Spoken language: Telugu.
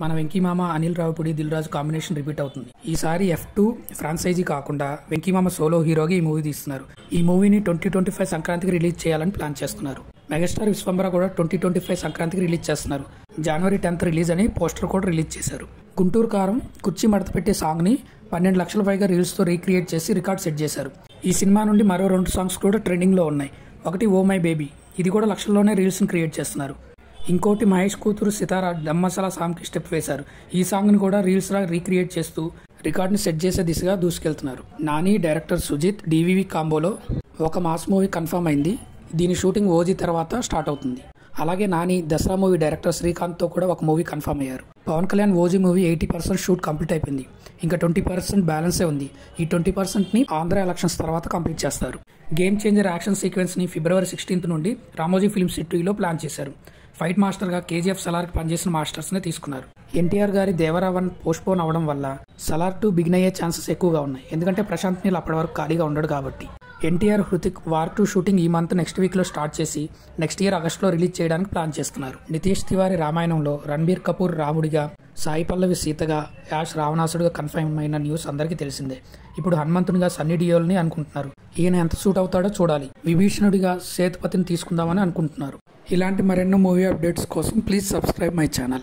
మన వెంకీమామ అనిల్ రావిపూడి దిల్ రాజు కాంబినేషన్ రిపీట్ అవుతుంది. ఈసారి F2 ఫ్రాంచైజీ కాకుండా వెంకీమామ సోలో హీరోగా ఈ మూవీ తీస్తున్నారు. ఈ మూవీని 2025 సంక్రాంతికి రిలీజ్ చేయాలని ప్లాన్ చేస్తున్నారు. మెగాస్టార్ విశ్వంబర కూడా 2025 సంక్రాంతికి రిలీజ్ చేస్తున్నారు. జనవరి 10th రిలీజ్ అని పోస్టర్ కూడా రిలీజ్ చేశారు. గుంటూరు కారం కుర్చీ మడత పెట్టే సాంగ్ ని 12 లక్షల పైగా రీల్స్ తో రీక్రియేట్ చేసి రికార్డ్ సెట్ చేశారు. ఈ సినిమా నుండి మరో 2 సాంగ్స్ కూడా ట్రెండింగ్ లో ఉన్నాయి. ఒకటి ఓ మై బేబీ, ఇది కూడా లక్షల్లోనే రీల్స్ ని క్రియేట్ చేస్తున్నారు. ఇంకోటి మహేష్ కూతురు సితారా దమ్ మసాలా సాంగ్కి స్టెప్ వేశారు. ఈ సాంగ్ని కూడా రీల్స్ లా రీక్రియేట్ చేస్తూ రికార్డ్ని సెట్ చేసే దిశగా దూసుకెళ్తున్నారు. నాని డైరెక్టర్ సుజిత్ డివివి కాంబోలో ఒక మాస్ మూవీ కన్ఫర్మ్ అయింది. దీని షూటింగ్ ఓజీ తర్వాత స్టార్ట్ అవుతుంది. అలాగే నాని దసరా మూవీ డైరెక్టర్ శ్రీకాంత్తో కూడా ఒక మూవీ కన్ఫర్మ్ అయ్యారు. Pawan Kalyan OG movie 80% shoot complete అయిపోయింది. ఇంకా 20% బ్యాలెన్సే ఉంది. ఈ 20%ని ఆంధ్ర ఎలక్షన్స్ తర్వాత కంప్లీట్ చేస్తారు. గేమ్ చేంజర్ యాక్షన్ సీక్వెన్స్ ని ఫిబ్రవరి 16th నుండి రామోజీ ఫిల్మ్ సిటీలో ప్లాన్ చేశారు. ఫైట్ మాస్టర్ గా KGF సలార్కి పనిచేసిన మాస్టర్స్ నే తీసుకున్నారు. ఎన్టీఆర్ గారి దేవరా 1 పోస్ట్పోన్ అవడం వల్ల సలార్ 2 బిగిన్ అయ్యే ఛాన్సెస్ ఎక్కువగా ఉన్నాయి. ఎందుకంటే ప్రశాంత్ నీల్ అప్పటి వరకు ఖాళీగా ఉండడు కాబట్టి. ఎన్టీఆర్ హృతిక్ వార్ 2 షూటింగ్ ఈ మంత్ నెక్స్ట్ వీక్ లో స్టార్ట్ చేసి నెక్స్ట్ ఇయర్ ఆగస్టులో రిలీజ్ చేయడానికి ప్లాన్ చేస్తున్నారు. నితీష్ తివారీ రామాయణంలో రణబీర్ కపూర్ రాముడిగా, సాయి పల్లవి సీతగా, యాష్ రావణాసుడిగా కన్ఫర్మ్ అయిన న్యూస్ అందరికీ తెలిసిందే. ఇప్పుడు హనుమంతునిగా సన్నీ డియోల్ని అనుకుంటున్నారు. ఈయన ఎంత సూట్ అవుతాడో చూడాలి. విభీషణుడిగా సేతుపతిని తీసుకుందామని అనుకుంటున్నారు. ఇలాంటి మరెన్నో మూవీ అప్డేట్స్ కోసం ప్లీజ్ సబ్స్క్రైబ్ మై ఛానల్.